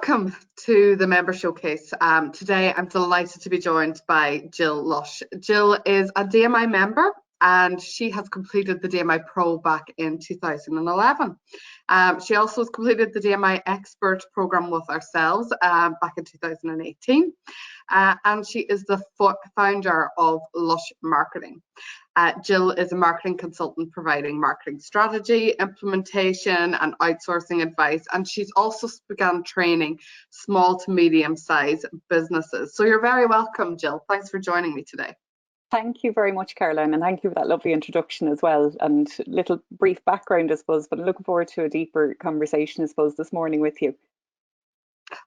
Welcome to the Member Showcase. Today I'm delighted to be joined by Jill Lush. Jill is a DMI member and she has completed the DMI Pro back in 2011. She also has completed the DMI Expert program with ourselves back in 2018. And she is the founder of Lush Marketing. Jill is a marketing consultant providing marketing strategy, implementation and outsourcing advice, and she's also begun training small to medium-sized businesses. So you're very welcome, Jill. Thanks for joining me today. Thank you very much, Caroline, and thank you for that lovely introduction as well, and little brief background, I suppose, but looking forward to a deeper conversation, I suppose, this morning with you.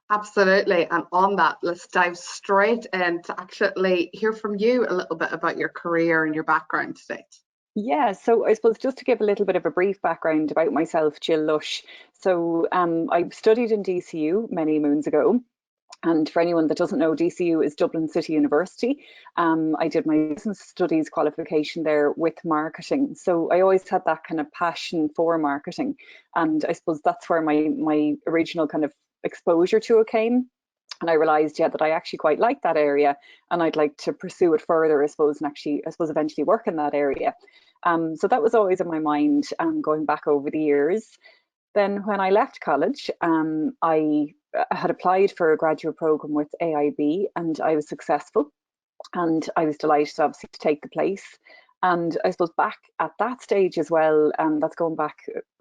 Absolutely, and on that, let's dive straight in to actually hear from you a little bit about your career and your background to date. Yeah, so I suppose just to give a little bit of a brief background about myself, Jill Lush. So I studied in DCU many moons ago. And for anyone that doesn't know, DCU is Dublin City University. I did my business studies qualification there with marketing. So I always had that kind of passion for marketing. And I suppose that's where my original kind of exposure to it came. And I realized, yeah, that I actually quite like that area and I'd like to pursue it further, I suppose, and actually, I suppose, eventually work in that area. So that was always in my mind going back over the years. Then when I left college, I had applied for a graduate program with AIB and I was successful, and I was delighted obviously to take the place. And I suppose back at that stage as well, that's going back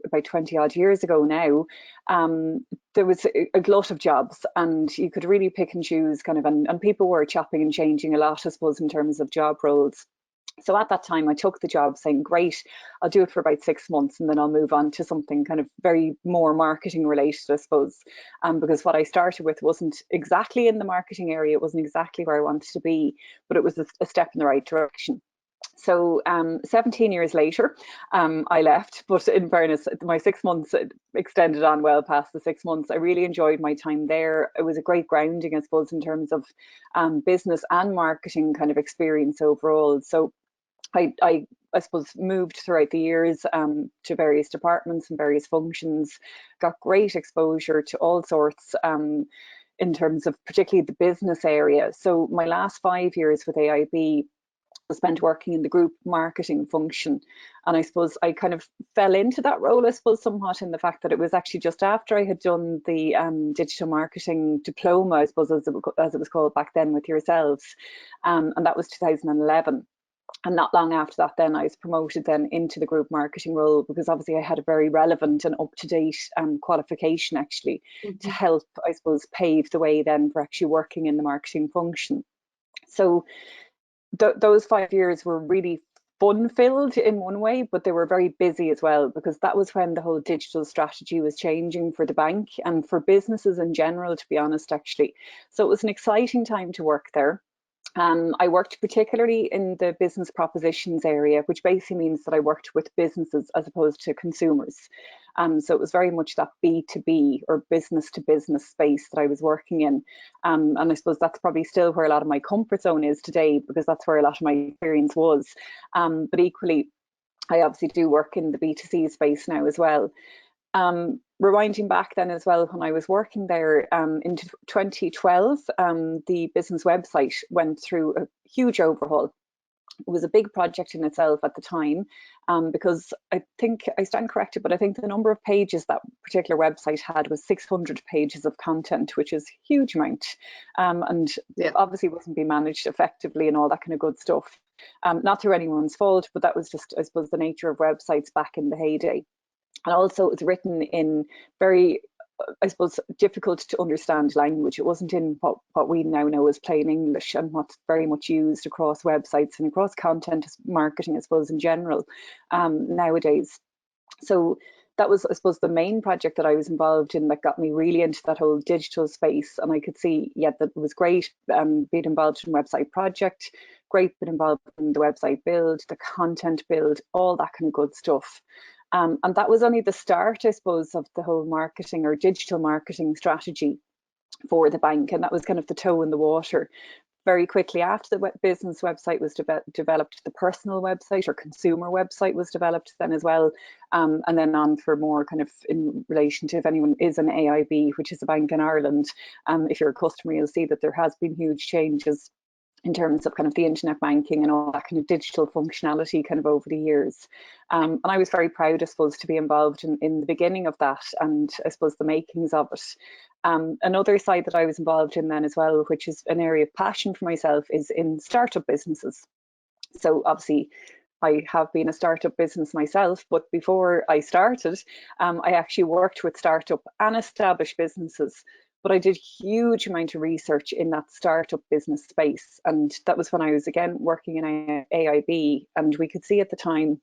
about 20 odd years ago now, there was a glut of jobs and you could really pick and choose kind of, and people were chopping and changing a lot, I suppose, in terms of job roles. So at that time, I took the job saying, great, I'll do it for about 6 months and then I'll move on to something kind of very more marketing related, I suppose, because what I started with wasn't exactly in the marketing area. It wasn't exactly where I wanted to be, but it was a step in the right direction. So 17 years later, I left, but in fairness, my 6 months extended on well past the 6 months. I really enjoyed my time there. It was a great grounding, I suppose, in terms of business and marketing kind of experience overall. So I suppose moved throughout the years to various departments and various functions, got great exposure to all sorts in terms of particularly the business area. So my last 5 years with AIB I spent working in the group marketing function, and I suppose I kind of fell into that role, I suppose, somewhat in the fact that it was actually just after I had done the digital marketing diploma, I suppose, as it was called back then, with yourselves, and that was 2011. And not long after that, then I was promoted then into the group marketing role, because obviously I had a very relevant and up-to-date qualification actually to help, I suppose, pave the way then for actually working in the marketing function. So those 5 years were really fun-filled in one way, but they were very busy as well, because that was when the whole digital strategy was changing for the bank and for businesses in general, to be honest, actually. So it was an exciting time to work there. I worked particularly in the business propositions area, which basically means that I worked with businesses as opposed to consumers. So it was very much that B2B or business to business space that I was working in. And I suppose that's probably still where a lot of my comfort zone is today, because that's where a lot of my experience was. But equally, I obviously do work in the B2C space now as well. Rewinding back then as well, when I was working there in 2012, the business website went through a huge overhaul. It was a big project in itself at the time, because I think, I stand corrected, but I think the number of pages that particular website had was 600 pages of content, which is a huge amount, and obviously wasn't being managed effectively and all that kind of good stuff. Not through anyone's fault, but that was just, I suppose, the nature of websites back in the heyday. And also it's written in very, I suppose, difficult to understand language. It wasn't in what we now know as plain English, and what's very much used across websites and across content marketing, I suppose, in general nowadays. So that was, I suppose, the main project that I was involved in that got me really into that whole digital space. And I could see, yeah, that it was great being involved in website project, great being involved in the website build, the content build, all that kind of good stuff. And that was only the start, I suppose, of the whole marketing or digital marketing strategy for the bank. And that was kind of the toe in the water. Very quickly after the business website was developed, the personal website or consumer website was developed then as well. And then on for more kind of in relation to if anyone is an AIB, which is a bank in Ireland, if you're a customer, you'll see that there has been huge changes in terms of kind of the internet banking and all that kind of digital functionality kind of over the years. And I was very proud, I suppose, to be involved in the beginning of that and I suppose the makings of it. Another side that I was involved in then as well, which is an area of passion for myself, is in startup businesses. So obviously I have been a startup business myself, but before I started, I actually worked with startup and established businesses. But I did a huge amount of research in that startup business space. And that was when I was again working in AIB. And we could see at the time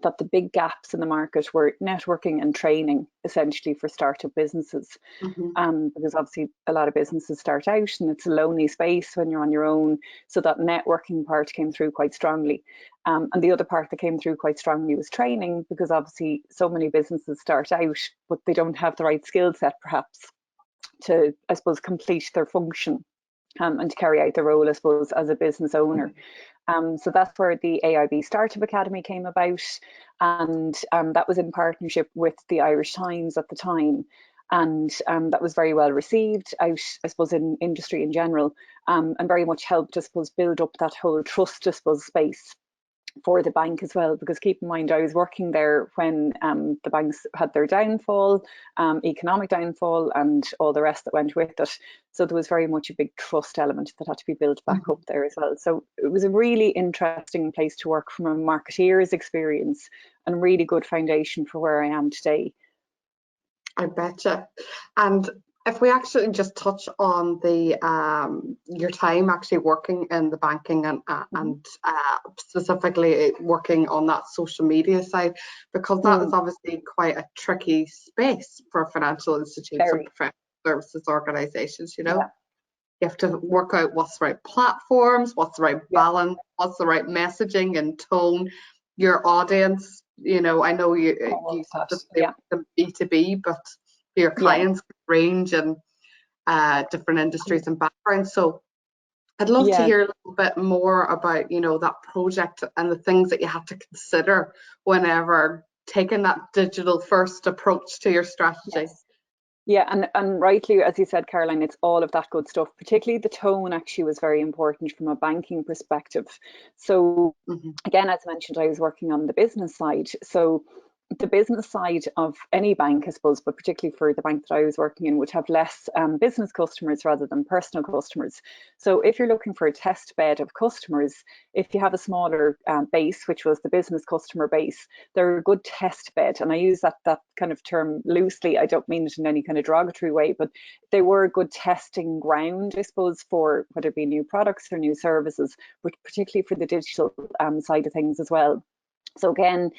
that the big gaps in the market were networking and training, essentially for startup businesses. Because obviously a lot of businesses start out and it's a lonely space when you're on your own. So that networking part came through quite strongly. And the other part that came through quite strongly was training, because obviously so many businesses start out, but they don't have the right skill set perhaps to, I suppose, complete their function and to carry out their role, I suppose, as a business owner. So that's where the AIB Startup Academy came about, and that was in partnership with the Irish Times at the time. And that was very well received out, I suppose, in industry in general, and very much helped, I suppose, build up that whole trust, I suppose, space for the bank as well, because keep in mind I was working there when the banks had their downfall, economic downfall and all the rest that went with it. So there was very much a big trust element that had to be built back up there as well. So it was a really interesting place to work from a marketeer's experience and really good foundation for where I am today. I betcha. And if we actually just touch on the your time actually working in the banking and specifically working on that social media side, because that is obviously quite a tricky space for financial institutes and professional services organizations, you know. You have to work out what's the right platforms, what's the right balance, what's the right messaging and tone, your audience. You know, I know you the B2B, but your clients range and different industries and backgrounds. So I'd love to hear a little bit more about, you know, that project and the things that you have to consider whenever taking that digital first approach to your strategy. Yeah, and rightly, as you said, Caroline, it's all of that good stuff. Particularly the tone actually was very important from a banking perspective. So again, as mentioned, I was working on the business side. So the business side of any bank, I suppose, but particularly for the bank that I was working in, would have less business customers rather than personal customers. So if you're looking for a test bed of customers, if you have a smaller base, which was the business customer base, they're a good test bed. And I use that kind of term loosely. I don't mean it in any kind of derogatory way, but they were a good testing ground, I suppose, for whether it be new products or new services, but particularly for the digital side of things as well. So again,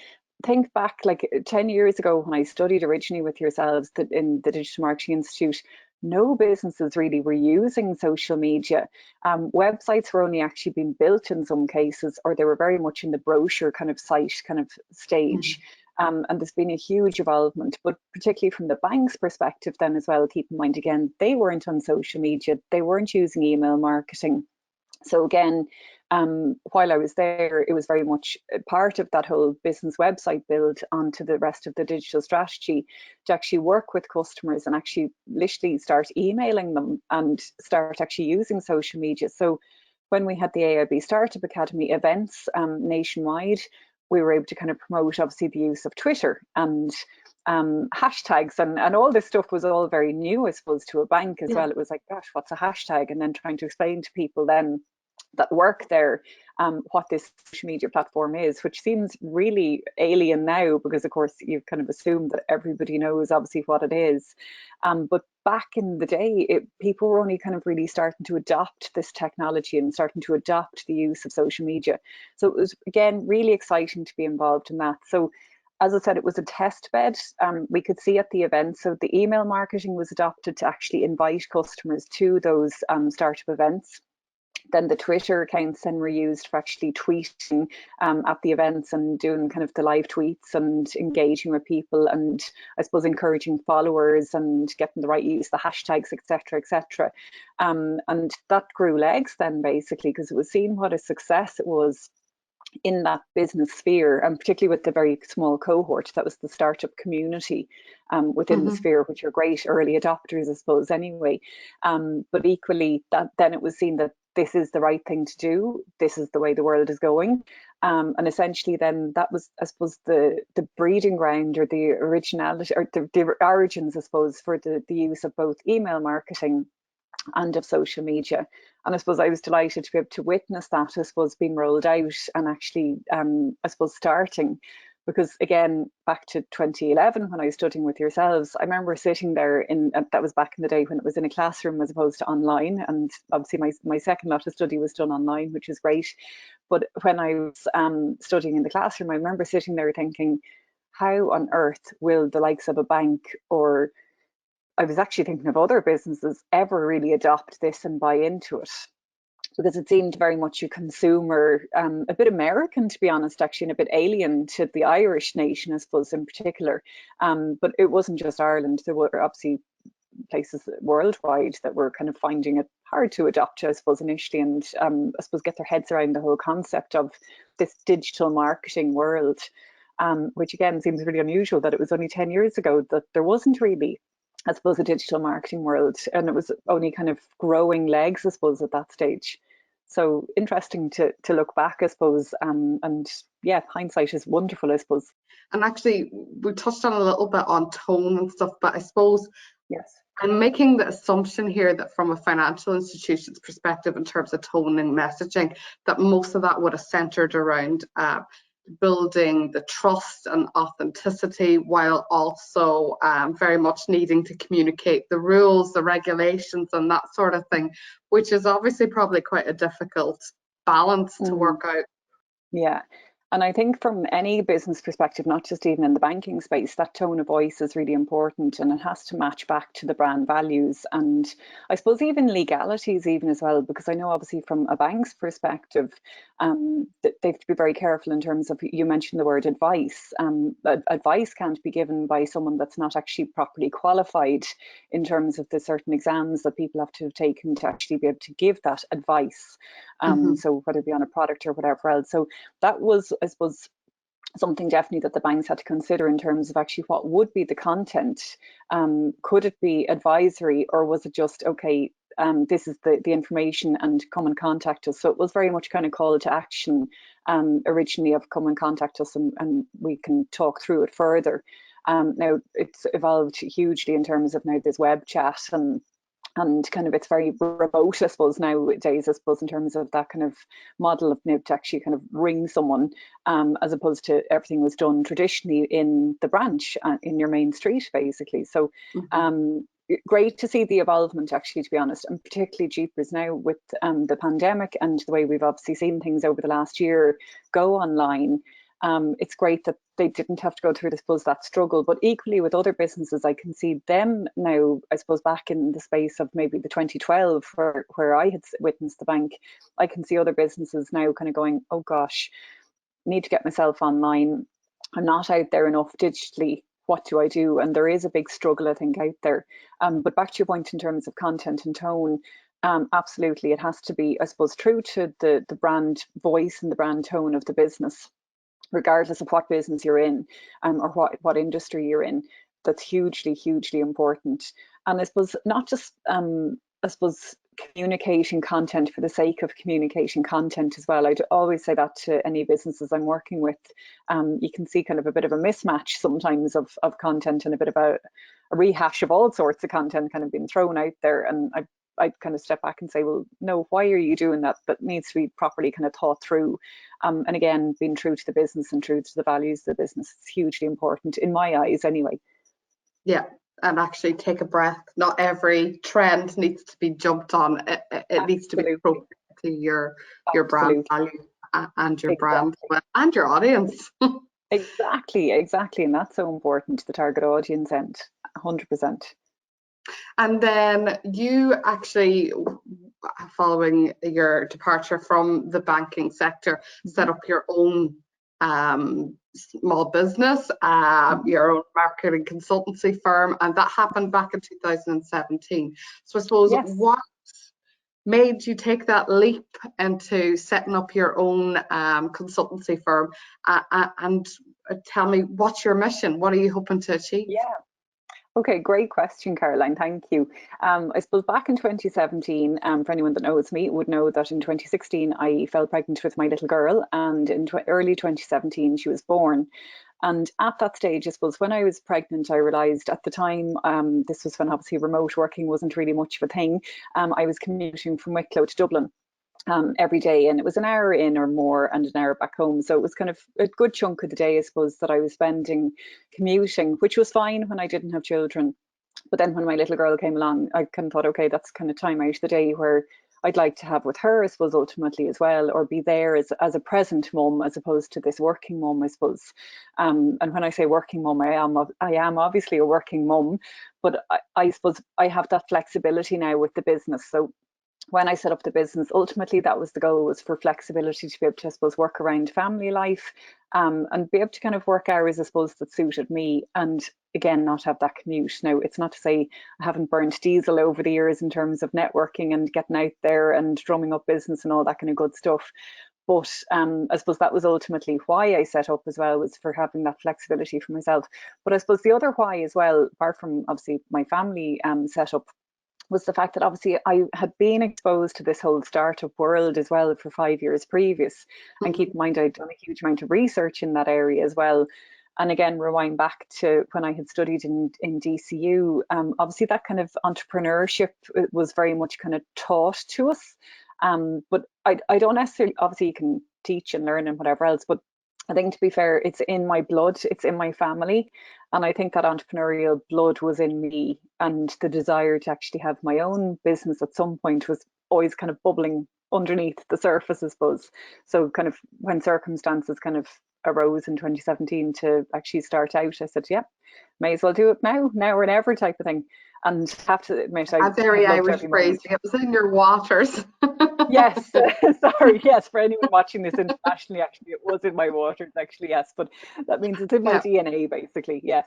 think back like 10 years ago when I studied originally with yourselves in the Digital Marketing Institute, no businesses really were using social media. Websites were only actually being built in some cases, or they were very much in the brochure kind of site kind of stage. And there's been a huge involvement, but particularly from the bank's perspective then as well, keep in mind again, they weren't on social media, they weren't using email marketing. So again, while I was there, it was very much part of that whole business website build onto the rest of the digital strategy to actually work with customers and actually literally start emailing them and start actually using social media. So when we had the AIB Startup Academy events nationwide, we were able to kind of promote obviously the use of Twitter and hashtags and all this stuff was all very new, I suppose, to a bank as well. It was like, gosh, what's a hashtag? And then trying to explain to people then that work there what this social media platform is, which seems really alien now because of course you've kind of assumed that everybody knows obviously what it is, but back in the day people were only kind of really starting to adopt this technology and starting to adopt the use of social media. So it was again really exciting to be involved in that. So as I said, it was a test bed. We could see at the event, so the email marketing was adopted to actually invite customers to those startup events. Then the Twitter accounts then were used for actually tweeting at the events and doing kind of the live tweets and engaging with people, and I suppose encouraging followers and getting the right use, the hashtags, etc., etc. And that grew legs then, basically, because it was seen what a success it was in that business sphere, and particularly with the very small cohort that was the startup community within the sphere, which are great early adopters, I suppose, anyway. But equally, that then it was seen that this is the right thing to do, this is the way the world is going. And essentially then that was, I suppose, the breeding ground, or the originality, or the origins, I suppose, for the use of both email marketing and of social media. And I suppose I was delighted to be able to witness that, I suppose, being rolled out and actually, I suppose, starting. Because again, back to 2011, when I was studying with yourselves, I remember sitting there that was back in the day when it was in a classroom as opposed to online. And obviously my second lot of study was done online, which is great. But when I was studying in the classroom, I remember sitting there thinking, how on earth will the likes of a bank, or I was actually thinking of other businesses, ever really adopt this and buy into it? Because it seemed very much a consumer, a bit American, to be honest, actually, and a bit alien to the Irish nation, I suppose, in particular. But it wasn't just Ireland. There were obviously places worldwide that were kind of finding it hard to adopt, I suppose, initially, and I suppose get their heads around the whole concept of this digital marketing world, which again seems really unusual that it was only 10 years ago that there wasn't really, I suppose, a digital marketing world, and it was only kind of growing legs, I suppose, at that stage. So interesting to look back, I suppose, and yeah, hindsight is wonderful, I suppose. And actually, we touched on a little bit on tone and stuff, but I suppose yes, I'm making the assumption here that from a financial institution's perspective, in terms of tone and messaging, that most of that would have centered around building the trust and authenticity, while also very much needing to communicate the rules, the regulations, and that sort of thing, which is obviously probably quite a difficult balance to work out. Yeah. And I think from any business perspective, not just even in the banking space, that tone of voice is really important, and it has to match back to the brand values, and I suppose even legalities even as well, because I know obviously from a bank's perspective, they have to be very careful in terms of, you mentioned the word advice. Advice can't be given by someone that's not actually properly qualified in terms of the certain exams that people have to have taken to actually be able to give that advice. So whether it be on a product or whatever else. So that was, I suppose, something definitely that the banks had to consider in terms of actually what would be the content. Could it be advisory, or was it just, okay, this is the information and come and contact us? So it was very much kind of call to action originally, of come and contact us and we can talk through it further. Now it's evolved hugely in terms of now there's web chat and kind of it's very remote, I suppose, nowadays, I suppose, in terms of that kind of model of to actually kind of ring someone, as opposed to everything was done traditionally in the branch, in your main street, basically. So great to see the evolvement, actually, to be honest, and particularly jeepers now with the pandemic and the way we've obviously seen things over the last year go online. It's great that they didn't have to go through, I suppose, that struggle. But equally with other businesses, I can see them now, I suppose, back in the space of maybe the 2012 where I had witnessed the bank, I can see other businesses now kind of going, oh gosh, need to get myself online. I'm not out there enough digitally. What do I do? And there is a big struggle, I think, out there. But back to your point in terms of content and tone, absolutely, it has to be, I suppose, true to the brand voice and the brand tone of the business, regardless of what business you're in, or what industry you're in. That's hugely, hugely important. And I suppose not just, I suppose, communicating content for the sake of communicating content as well. I'd always say that to any businesses I'm working with. You can see kind of a bit of a mismatch sometimes of content, and a bit of a rehash of all sorts of content kind of being thrown out there. And I'd kind of step back and say, well, no, why are you doing that? That needs to be properly kind of thought through. And again, being true to the business and true to the values of the business is hugely important, in my eyes anyway. Yeah, and actually take a breath. Not every trend needs to be jumped on. It needs to be appropriate to your brand value and your brand and your audience. Exactly. And that's so important, the target audience end, 100%. And then you actually, following your departure from the banking sector, set up your own small business, your own marketing consultancy firm, and that happened back in 2017. So I suppose, Yes. what made you take that leap into setting up your own consultancy firm? And tell me, what's your mission? What are you hoping to achieve? Yeah. Okay, great question, Caroline. Thank you. I suppose back in 2017, for anyone that knows me, would know that in 2016 I fell pregnant with my little girl, and in early 2017 she was born. And at that stage, I suppose, when I was pregnant, I realised at the time, this was when obviously remote working wasn't really much of a thing. I was commuting from Wicklow to Dublin every day, and it was an hour in or more and an hour back home. So it was kind of a good chunk of the day, I suppose, that I was spending commuting, which was fine when I didn't have children. But then when my little girl came along, I kind of thought, okay, that's kind of time out of the day where I'd like to have with her, I suppose, ultimately as well, or be there as a present mum as opposed to this working mum, I suppose. And when I say working mum, I am obviously a working mum, but I suppose I have that flexibility now with the business. So when I set up the business, ultimately that was the goal, was for flexibility to be able to, I suppose, work around family life, and be able to kind of work hours, I suppose, that suited me, and again, not have that commute. Now, it's not to say I haven't burnt diesel over the years in terms of networking and getting out there and drumming up business and all that kind of good stuff. But I suppose that was ultimately why I set up as well, was for having that flexibility for myself. But I suppose the other why as well, apart from obviously my family setup, was the fact that obviously I had been exposed to this whole startup world as well for 5 years previous. And keep in mind, I'd done a huge amount of research in that area as well. And again, rewind back to when I had studied in DCU, obviously that kind of entrepreneurship was very much kind of taught to us. But I don't necessarily, obviously you can teach and learn and whatever else, but I think, to be fair, it's in my blood, it's in my family. And I think that entrepreneurial blood was in me, and the desire to actually have my own business at some point was always kind of bubbling underneath the surface, I suppose. So kind of when circumstances kind of arose in 2017 to actually start out, I said, yeah, may as well do it now or never type of thing. And have to admit, I A very have loved Irish every moment. phrasing. It was in your waters. Yes, sorry, yes, for anyone watching this internationally, actually, it was in my waters, actually, yes, but that means it's in my Yeah. DNA, basically, yes.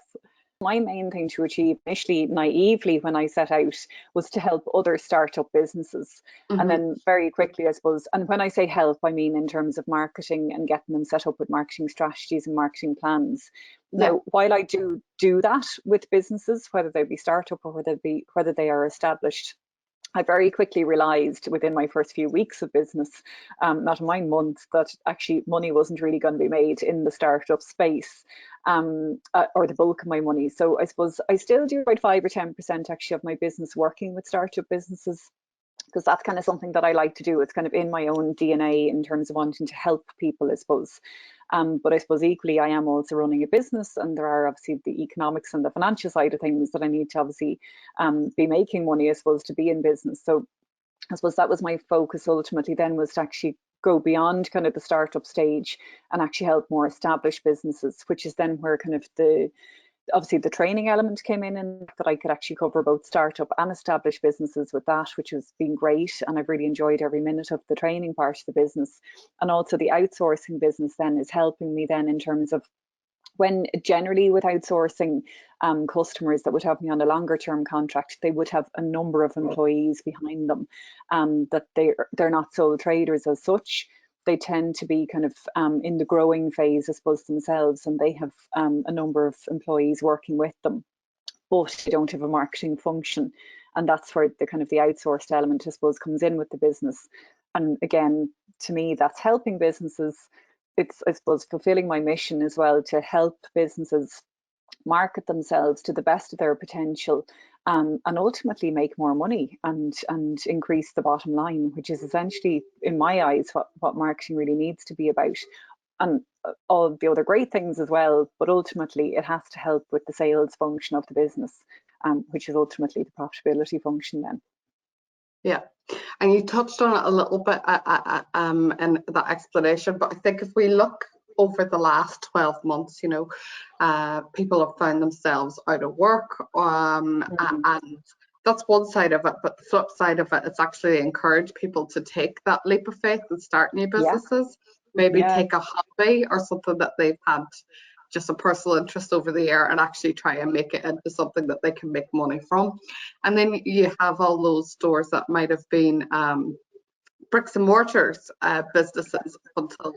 My main thing to achieve initially, naively, when I set out, was to help other startup businesses. And Mm-hmm. then very quickly, I suppose, and when I say help, I mean in terms of marketing and getting them set up with marketing strategies and marketing plans. Yeah. Now, while I do that with businesses, whether they be startup or whether they are established, I very quickly realised within my first few weeks of business, not in my months, that actually money wasn't really going to be made in the startup space, or the bulk of my money. So I suppose I still do about 5 or 10% actually of my business working with startup businesses, because that's kind of something that I like to do. It's kind of in my own DNA in terms of wanting to help people, I suppose. But I suppose equally, I am also running a business, and there are obviously the economics and the financial side of things that I need to obviously be making money, I suppose, to be in business. So I suppose that was my focus ultimately then, was to actually go beyond kind of the startup stage and actually help more established businesses, which is then where kind of obviously the training element came in, and that I could actually cover both startup and established businesses with that, which has been great. And I've really enjoyed every minute of the training part of the business. And also the outsourcing business then is helping me then in terms of, when generally with outsourcing, customers that would have me on a longer term contract, they would have a number of employees behind them, that they're not sole traders as such. They tend to be kind of in the growing phase, I suppose, themselves, and they have a number of employees working with them, but they don't have a marketing function. And that's where the kind of the outsourced element, I suppose, comes in with the business. And again, to me, that's helping businesses. It's, I suppose, fulfilling my mission as well, to help businesses market themselves to the best of their potential, and ultimately make more money and increase the bottom line, which is essentially, in my eyes, what marketing really needs to be about. And all the other great things as well, but ultimately it has to help with the sales function of the business, which is ultimately the profitability function then. Yeah, and you touched on it a little bit in that explanation, but I think if we look over the last 12 months, people have found themselves out of work, and that's one side of it, but the flip side of it is actually encourage people to take that leap of faith and start new Yeah, businesses. Maybe yeah. take a hobby or something that they've had just a personal interest over the year and actually try and make it into something that they can make money from. And then you have all those stores that might have been bricks and mortars businesses up until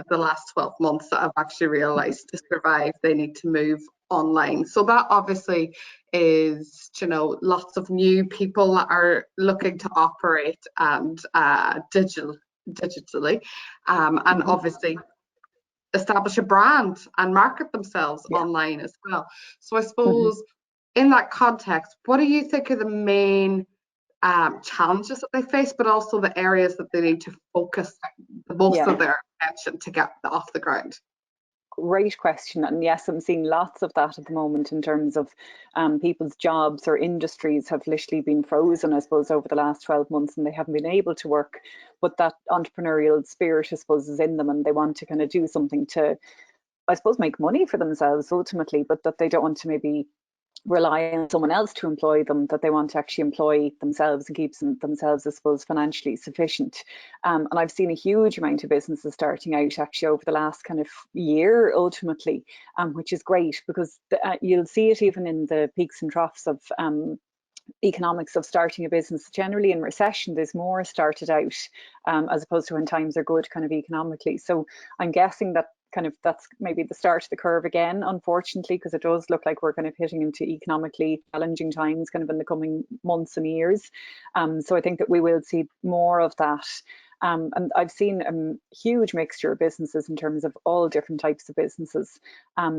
the last 12 months that have actually realized to survive they need to move online. So that obviously is, you know, lots of new people that are looking to operate and digitally, and obviously establish a brand and market themselves Yeah. online as well. So I suppose in that context, what do you think are the main challenges that they face, but also the areas that they need to focus the most of Yeah. their attention to get off the ground? Great question. And yes, I'm seeing lots of that at the moment in terms of people's jobs or industries have literally been frozen, I suppose, over the last 12 months, and they haven't been able to work. But that entrepreneurial spirit, I suppose, is in them, and they want to kind of do something to, I suppose, make money for themselves ultimately, but that they don't want to maybe rely on someone else to employ them, that they want to actually employ themselves and keep themselves, I suppose, financially sufficient. And I've seen a huge amount of businesses starting out actually over the last kind of year, ultimately, which is great because you'll see it even in the peaks and troughs of economics of starting a business. Generally in recession, there's more started out as opposed to when times are good kind of economically. So I'm guessing that kind of that's maybe the start of the curve again, unfortunately, because it does look like we're kind of hitting into economically challenging times kind of in the coming months and years. So I think that we will see more of that. And I've seen a huge mixture of businesses in terms of all different types of businesses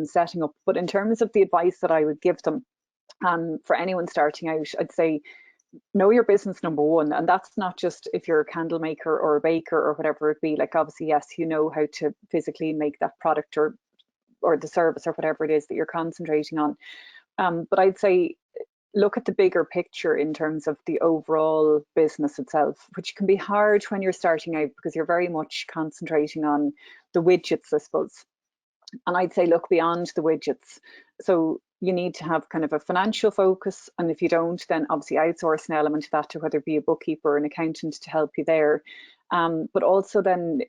setting up. But in terms of the advice that I would give them, for anyone starting out, I'd say know your business, number one. And that's not just if you're a candle maker or a baker or whatever it be. Like, obviously, yes, you know how to physically make that product or the service or whatever it is that you're concentrating on. But I'd say look at the bigger picture in terms of the overall business itself, which can be hard when you're starting out because you're very much concentrating on the widgets, I suppose. And I'd say look beyond the widgets. So you need to have kind of a financial focus, and if you don't, then obviously outsource an element of that to whether it be a bookkeeper or an accountant to help you there. But also then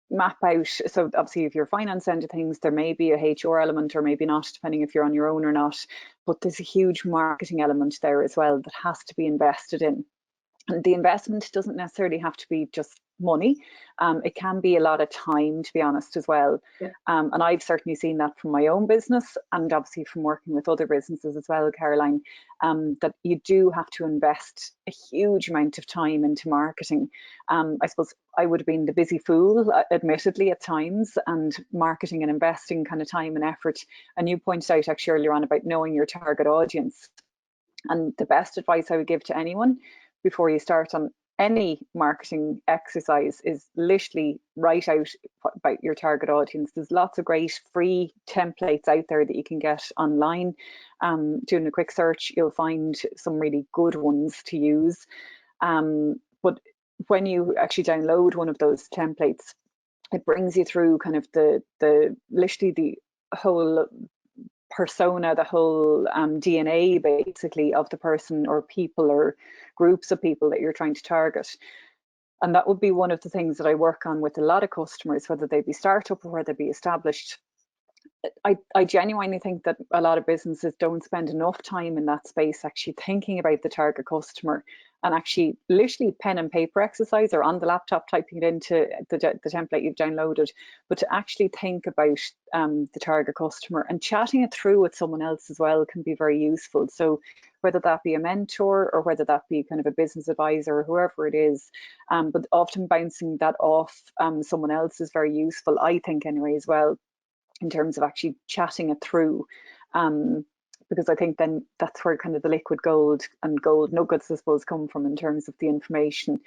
map out, so obviously if you're finance end of things, there may be a HR element or maybe not, depending if you're on your own or not, but there's a huge marketing element there as well that has to be invested in. And the investment doesn't necessarily have to be just money. It can be a lot of time, to be honest, as well. Yeah. And I've certainly seen that from my own business and obviously from working with other businesses as well, Caroline, that you do have to invest a huge amount of time into marketing. I suppose I would have been the busy fool, admittedly, at times, and marketing and investing kind of time and effort. And you pointed out actually earlier on about knowing your target audience. And the best advice I would give to anyone before you start on any marketing exercise is literally write out about your target audience. There's lots of great free templates out there that you can get online. Doing a quick search, you'll find some really good ones to use. But when you actually download one of those templates, it brings you through kind of the literally the whole persona, the whole DNA basically of the person or people or groups of people that you're trying to target. And that would be one of the things that I work on with a lot of customers, whether they be startup or whether they be established. I genuinely think that a lot of businesses don't spend enough time in that space actually thinking about the target customer and actually literally pen and paper exercise or on the laptop typing it into the template you've downloaded, but to actually think about the target customer and chatting it through with someone else as well can be very useful. So whether that be a mentor or whether that be kind of a business advisor or whoever it is, but often bouncing that off someone else is very useful, I think anyway, as well, in terms of actually chatting it through, because I think then that's where kind of the liquid gold and gold nuggets, I suppose, come from in terms of the information.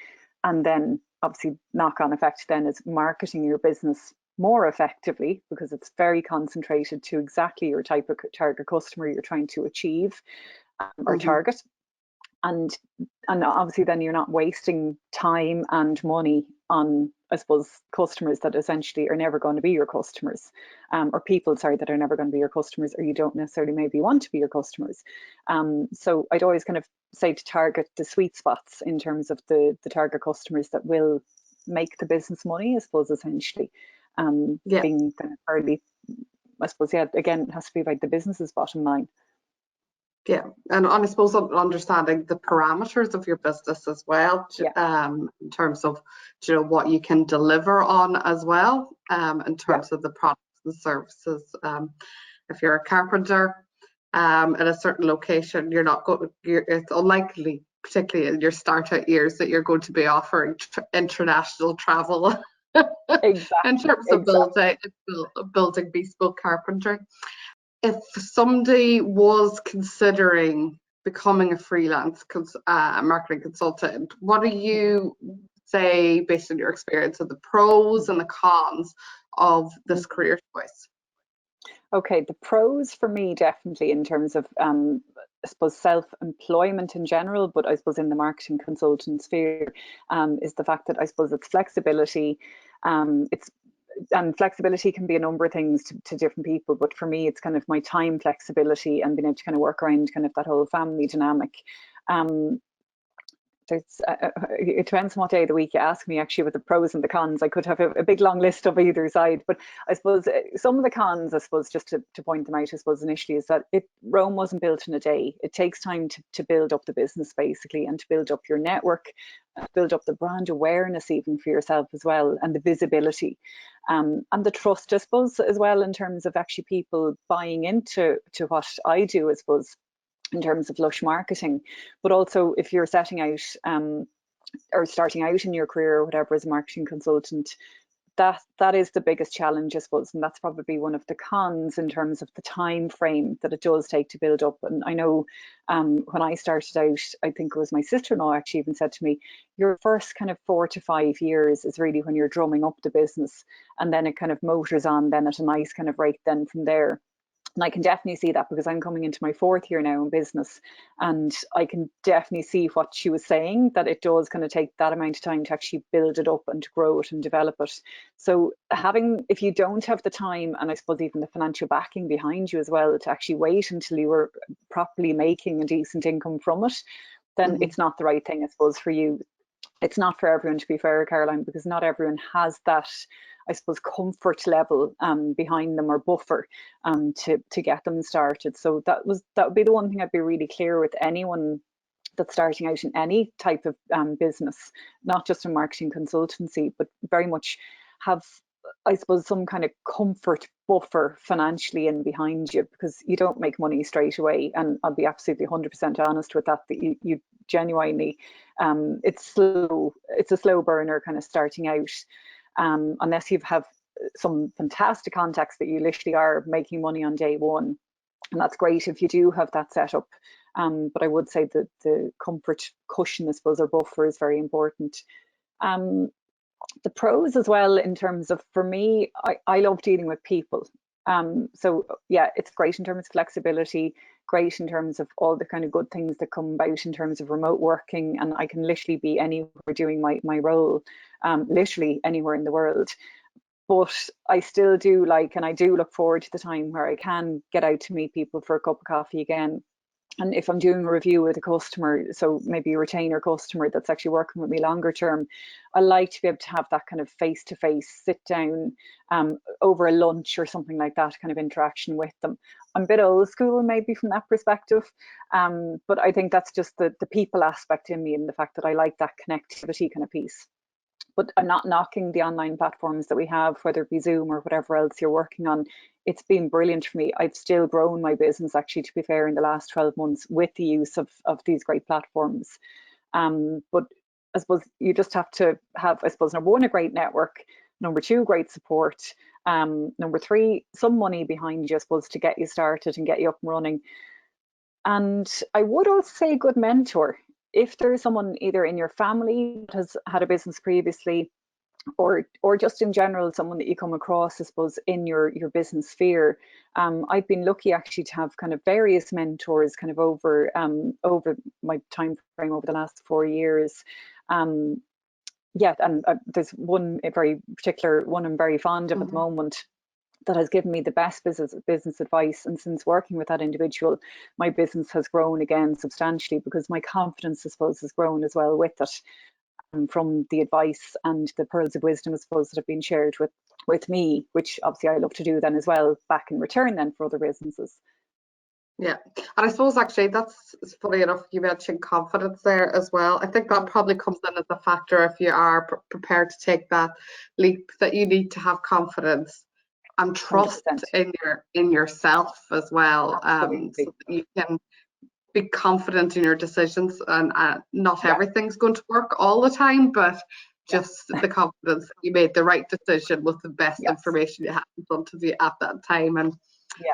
And then obviously knock-on effect then is marketing your business more effectively because it's very concentrated to exactly your type of target customer you're trying to achieve or target. And obviously then you're not wasting time and money on I suppose, customers that essentially are never going to be your customers, or people, sorry, that are never going to be your customers, or you don't necessarily maybe want to be your customers. So I'd always kind of say to target the sweet spots in terms of the target customers that will make the business money, I suppose, essentially. Yeah. Being kind of fairly, I suppose, yeah, again, it has to be about the business's bottom line. Yeah, and I suppose understanding the parameters of your business as well, Yeah. in terms of what you can deliver on as well, in terms of the products and services. If you're a carpenter in a certain location, it's unlikely, particularly in your startup years, that you're going to be offering international travel Exactly. in terms of building bespoke carpentry. If somebody was considering becoming a freelance marketing consultant, what do you say, based on your experience, of the pros and the cons of this career choice? Okay, the pros for me, definitely, in terms of I suppose self-employment in general, but I suppose in the marketing consultant sphere, is the fact that I suppose it's flexibility. And flexibility can be a number of things to different people, but for me, it's kind of my time flexibility and being able to kind of work around kind of that whole family dynamic. It depends on what day of the week you ask me, actually, with the pros and the cons. I could have a big long list of either side, but I suppose some of the cons, I suppose, just to point them out, I suppose, initially, is that Rome wasn't built in a day. It takes time to build up the business, basically, and to build up your network, build up the brand awareness even for yourself as well, and the visibility, and the trust, I suppose, as well, in terms of actually people buying into what I do, I suppose, in terms of Lush Marketing. But also, if you're setting out or starting out in your career or whatever as a marketing consultant, that is the biggest challenge, I suppose, and that's probably one of the cons in terms of the time frame that it does take to build up. And I know when I started out, I think it was my sister-in-law actually even said to me, your first kind of 4 to 5 years is really when you're drumming up the business, and then it kind of motors on then at a nice kind of rate then from there. And I can definitely see that because I'm coming into my 4th year now in business, and I can definitely see what she was saying, that it does kind of take that amount of time to actually build it up and to grow it and develop it. So if you don't have the time, and I suppose even the financial backing behind you as well, to actually wait until you were properly making a decent income from it, then it's not the right thing, I suppose, for you. It's not for everyone, to be fair, Caroline, because not everyone has that, I suppose, comfort level behind them or buffer to get them started. So that would be the one thing I'd be really clear with anyone that's starting out in any type of business, not just in marketing consultancy, but very much have, I suppose, some kind of comfort buffer financially in behind you, because you don't make money straight away. And I'll be absolutely 100% honest with that you genuinely, it's a slow burner kind of starting out, unless you have some fantastic contacts that you literally are making money on day one. And that's great if you do have that set up. But I would say that the comfort cushion, I suppose, or buffer is very important. The pros as well, in terms of, for me, I love dealing with people. So yeah, it's great in terms of flexibility, great in terms of all the kind of good things that come about in terms of remote working, and I can literally be anywhere doing my role, literally anywhere in the world. But I still do like, and I do look forward to the time where I can get out to meet people for a cup of coffee again. And if I'm doing a review with a customer, so maybe a retainer customer that's actually working with me longer term, I like to be able to have that kind of face-to-face sit down over a lunch or something like that, kind of interaction with them. I'm a bit old school maybe from that perspective, but I think that's just the people aspect in me, and the fact that I like that connectivity kind of piece. But I'm not knocking the online platforms that we have, whether it be Zoom or whatever else you're working on. It's been brilliant for me. I've still grown my business, actually, to be fair, in the last 12 months with the use of these great platforms. But I suppose you just have to have, I suppose, number one, a great network, number two, great support, number three, some money behind you, I suppose, to get you started and get you up and running. And I would also say a good mentor. If there's someone either in your family that has had a business previously, or just in general, someone that you come across, I suppose, in your business sphere. I've been lucky actually to have kind of various mentors kind of over my time frame over the last 4 years. yeah, and there's one very particular one I'm very fond of at the moment that has given me the best business advice. And since working with that individual, my business has grown again substantially, because my confidence, I suppose, has grown as well with it, from the advice and the pearls of wisdom, I suppose, that have been shared with me, which obviously I love to do then as well back in return then for other businesses. Yeah, and I suppose actually that's funny enough, you mentioned confidence there as well. I think that probably comes in as a factor if you are prepared to take that leap, that you need to have confidence and trust 100%. in yourself as well, Absolutely. so that you can be confident in your decisions, and not everything's going to work all the time, but just the confidence that you made the right decision with the best information you had in front of you at that time, and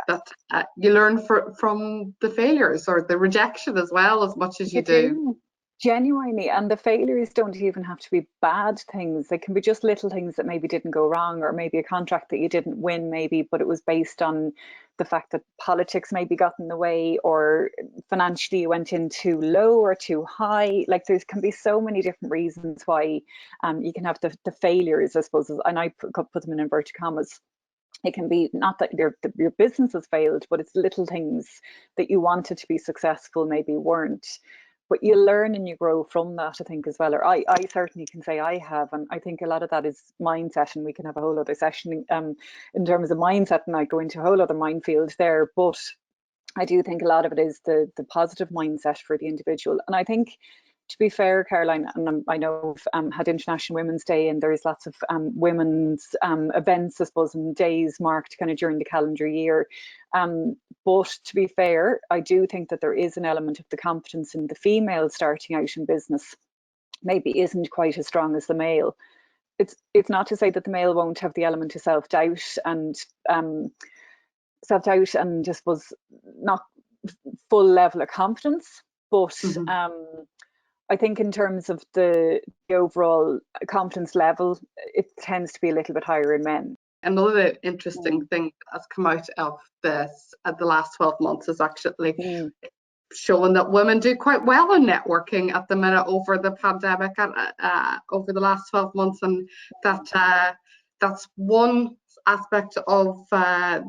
that you learn from the failures or the rejection as well, as much as you do. Genuinely, and the failures don't even have to be bad things. They can be just little things that maybe didn't go wrong, or maybe a contract that you didn't win, maybe, but it was based on the fact that politics maybe got in the way, or financially you went in too low or too high. Like, there can be so many different reasons why you can have the failures, I suppose, and I put them in inverted commas. It can be not that your business has failed, but it's little things that you wanted to be successful maybe weren't. But you learn and you grow from that, I think, as well. Or I certainly can say I have, and I think a lot of that is mindset, and we can have a whole other session in terms of mindset, and I go into a whole other minefield there. But I do think a lot of it is the positive mindset for the individual. And I think, to be fair, Caroline, and I know we've had International Women's Day, and there's lots of women's events, I suppose, and days marked kind of during the calendar year. But to be fair, I do think that there is an element of the confidence in the female starting out in business maybe isn't quite as strong as the male. It's not to say that the male won't have the element of self-doubt and I suppose not full level of confidence, but I think in terms of the overall confidence level, it tends to be a little bit higher in men. Another interesting thing that has come out of this at the last 12 months is actually showing that women do quite well in networking at the minute over the pandemic and over the last 12 months, and that's one aspect of I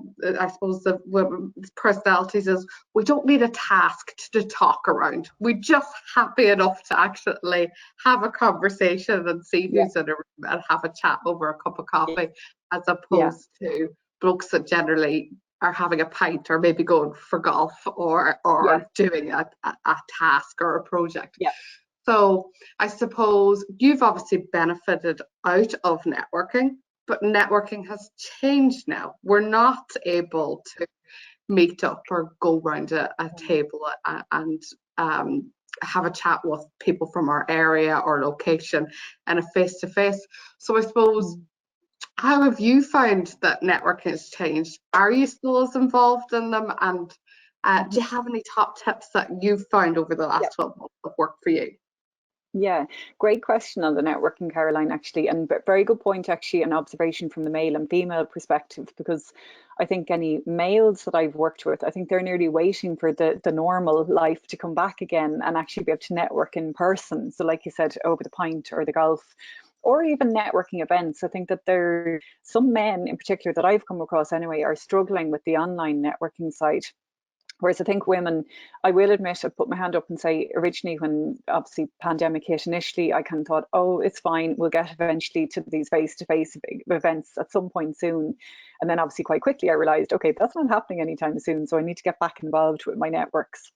suppose the women's personalities is we don't need a task to talk around. We're just happy enough to actually have a conversation and see who's in a room and have a chat over a cup of coffee, as opposed to blokes that generally are having a pint or maybe going for golf or doing a task or a project. So I suppose you've obviously benefited out of networking, but networking has changed now. We're not able to meet up or go around a table and have a chat with people from our area or location and a face-to-face. So I suppose, how have you found that networking has changed? Are you still as involved in them? And do you have any top tips that you've found over the last 12 months that work for you? Yeah, great question on the networking, Caroline, actually, and very good point, actually, an observation from the male and female perspective, because I think any males that I've worked with, I think they're nearly waiting for the normal life to come back again and actually be able to network in person. So like you said, over the pint or the golf, or even networking events. I think that there some men in particular that I've come across anyway are struggling with the online networking side. Whereas I think women, I will admit, I put my hand up and say, originally when obviously pandemic hit initially, I kind of thought, oh, it's fine, we'll get eventually to these face-to-face events at some point soon. And then obviously quite quickly I realized, okay, that's not happening anytime soon, so I need to get back involved with my networks.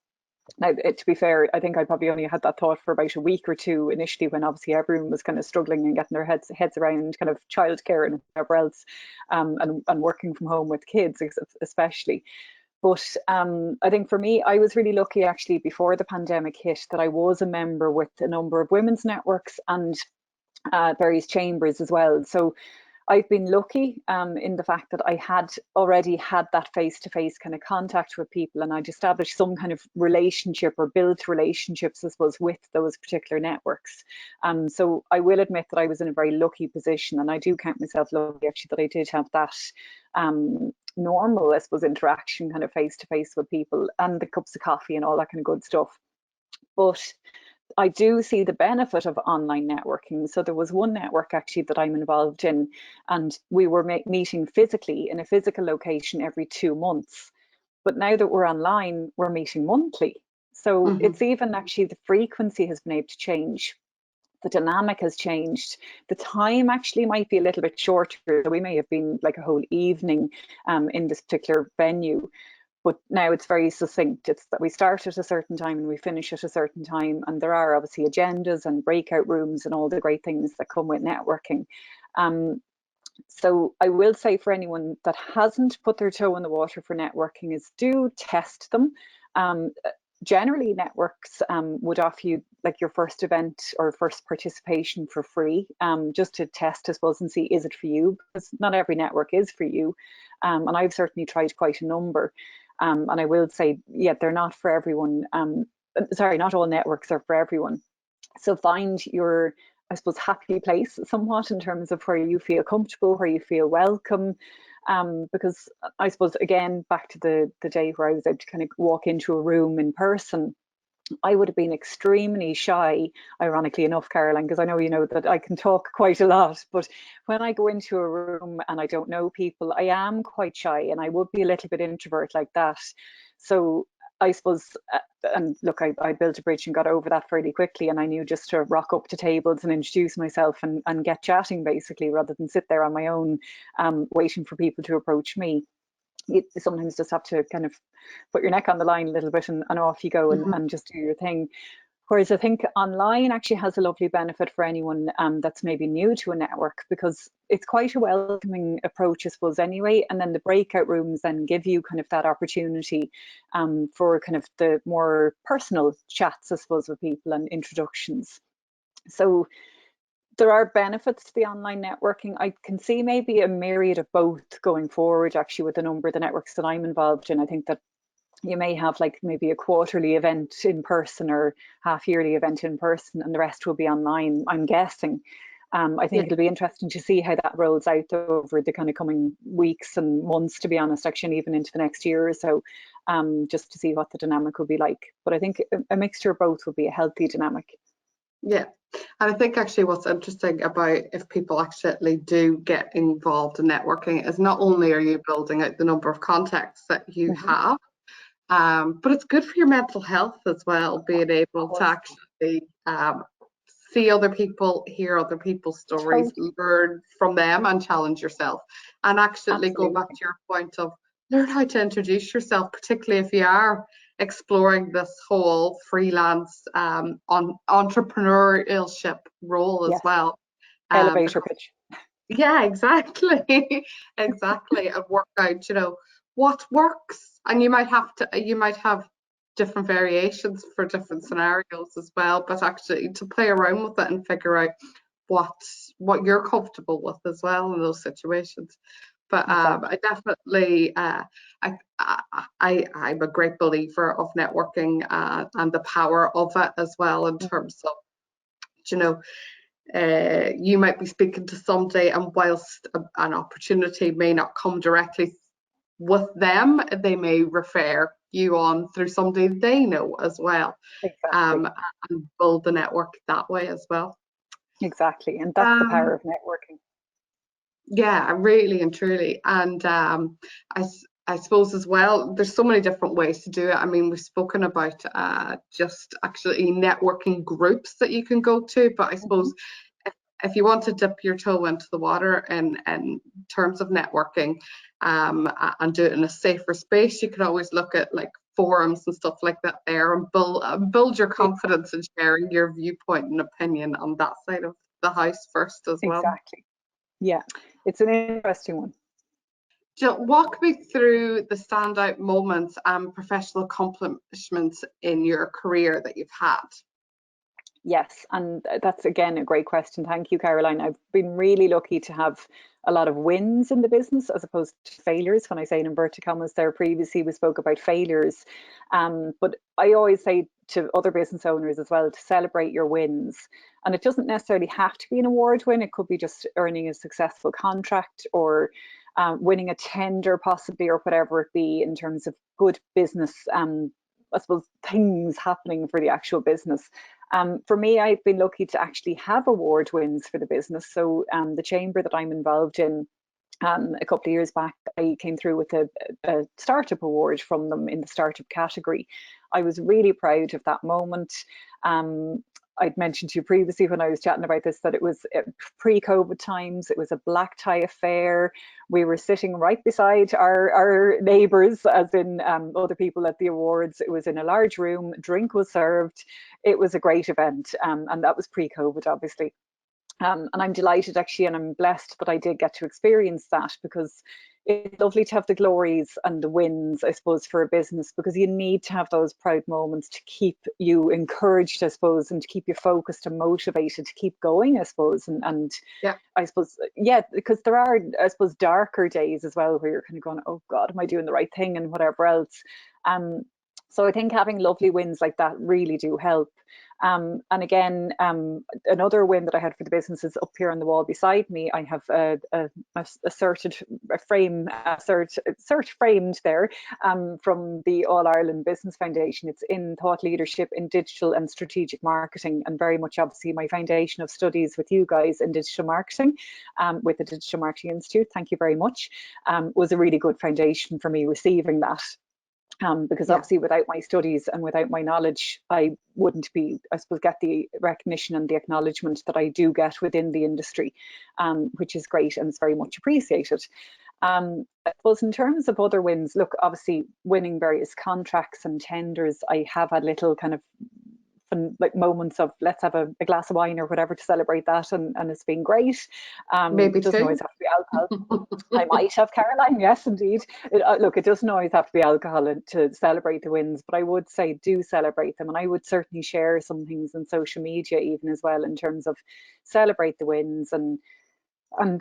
Now, to be fair, I think I probably only had that thought for about a week or two initially, when obviously everyone was kind of struggling and getting their heads around kind of childcare and whatever else, and working from home with kids especially. But I think for me, I was really lucky actually before the pandemic hit that I was a member with a number of women's networks and various chambers as well. So I've been lucky in the fact that I had already had that face-to-face kind of contact with people, and I'd established some kind of relationship or built relationships, I suppose, with those particular networks. So I will admit that I was in a very lucky position, and I do count myself lucky actually that I did have that normal, I suppose, interaction kind of face-to-face with people and the cups of coffee and all that kind of good stuff. But I do see the benefit of online networking. So there was one network actually that I'm involved in, and we were meeting physically in a physical location every 2 months. But now that we're online, we're meeting monthly. So it's even actually the frequency has been able to change. The dynamic has changed. The time actually might be a little bit shorter. So we may have been like a whole evening in this particular venue, but now it's very succinct. It's that we start at a certain time and we finish at a certain time, and there are obviously agendas and breakout rooms and all the great things that come with networking. So I will say for anyone that hasn't put their toe in the water for networking is do test them. Generally, networks would offer you like your first event or first participation for free, just to test, I suppose, and see is it for you, because not every network is for you. And I've certainly tried quite a number. And I will say, yeah, they're not for everyone. Sorry, not all networks are for everyone. So find your, I suppose, happy place somewhat in terms of where you feel comfortable, where you feel welcome. Because I suppose, again, back to the day where I was able to kind of walk into a room in person, I would have been extremely shy, ironically enough, Caroline, because I know you know that I can talk quite a lot. But when I go into a room and I don't know people, I am quite shy, and I would be a little bit introvert like that. So I suppose, and look, I built a bridge and got over that fairly quickly, and I knew just to rock up to tables and introduce myself and get chatting, basically, rather than sit there on my own waiting for people to approach me. You sometimes just have to kind of put your neck on the line a little bit, and off you go, and just do your thing. Whereas I think online actually has a lovely benefit for anyone that's maybe new to a network, because it's quite a welcoming approach, I suppose, anyway. And then the breakout rooms then give you kind of that opportunity for kind of the more personal chats, I suppose, with people and introductions. So there are benefits to the online networking. I can see maybe a myriad of both going forward, actually, with a number of the networks that I'm involved in. I think that you may have like maybe a quarterly event in person or half-yearly event in person, and the rest will be online, I'm guessing. I think it'll be interesting to see how that rolls out over the kind of coming weeks and months, to be honest, actually, and even into the next year or so, just to see what the dynamic will be like. But I think a mixture of both would be a healthy dynamic. Yeah, and I think actually what's interesting about if people actually do get involved in networking is not only are you building out the number of contacts that you have, but it's good for your mental health as well, being able to actually see other people, hear other people's stories, learn from them and challenge yourself. And actually go back to your point of learn how to introduce yourself, particularly if you are exploring this whole freelance on entrepreneurship role as well. Elevator pitch. Yeah, exactly. Exactly. And work out, you know, what works. And you might have different variations for different scenarios as well, but actually to play around with it and figure out what you're comfortable with as well in those situations. But I definitely I'm a great believer of networking and the power of it as well, in terms of, you know, you might be speaking to somebody, and whilst an opportunity may not come directly with them, they may refer you on through somebody they know as well. And build the network that way as well. Exactly, and that's the power of networking. Yeah, really and truly. And I suppose as well, there's so many different ways to do it. I mean, we've spoken about just actually networking groups that you can go to, but I suppose if you want to dip your toe into the water in terms of networking and do it in a safer space, you can always look at like forums and stuff like that there, and build your confidence in sharing your viewpoint and opinion on that side of the house first as well. Exactly. Yeah, it's an interesting one. Jill, walk me through the standout moments and professional accomplishments in your career that you've had. Yes, and that's again a great question. Thank you, Caroline. I've been really lucky to have a lot of wins in the business as opposed to failures. When I say in inverted commas there, previously we spoke about failures, but I always say to other business owners as well to celebrate your wins. And it doesn't necessarily have to be an award win. It could be just earning a successful contract, or winning a tender possibly, or whatever it be, in terms of good business I suppose things happening for the actual business. For me, I've been lucky to actually have award wins for the business. So the chamber that I'm involved in, a couple of years back, I came through with a startup award from them in the startup category. I was really proud of that moment. I'd mentioned to you previously when I was chatting about this that it was pre-COVID times. It was a black tie affair. We were sitting right beside our neighbours, as in other people at the awards. It was in a large room. Drink was served. It was a great event, and that was pre-COVID, obviously. And I'm delighted actually, and I'm blessed that I did get to experience that, because it's lovely to have the glories and the wins, I suppose, for a business, because you need to have those proud moments to keep you encouraged, I suppose, and to keep you focused and motivated to keep going, I suppose. And Yeah. I suppose, yeah, because there are, I suppose, darker days as well where you're kind of going, oh God, am I doing the right thing, and whatever else. So I think having lovely wins like that really do help. And again, another win that I had for the business is up here on the wall beside me. I have a cert framed there from the All Ireland Business Foundation. It's in thought leadership in digital and strategic marketing, and very much obviously my foundation of studies with you guys in digital marketing, with the Digital Marketing Institute. Thank you very much. Was a really good foundation for me receiving that. Because obviously without my studies and without my knowledge, I wouldn't be, I suppose, get the recognition and the acknowledgement that I do get within the industry, which is great and it's very much appreciated. I suppose in terms of other wins, look, obviously winning various contracts and tenders, I have had little kind of fun, like moments of let's have a glass of wine or whatever to celebrate that, and it's been great. Maybe it doesn't two. always have to be alcohol. I might have, Caroline, yes indeed. Look, it doesn't always have to be alcohol to celebrate the wins, but I would say do celebrate them, and I would certainly share some things on social media even as well, in terms of celebrate the wins, and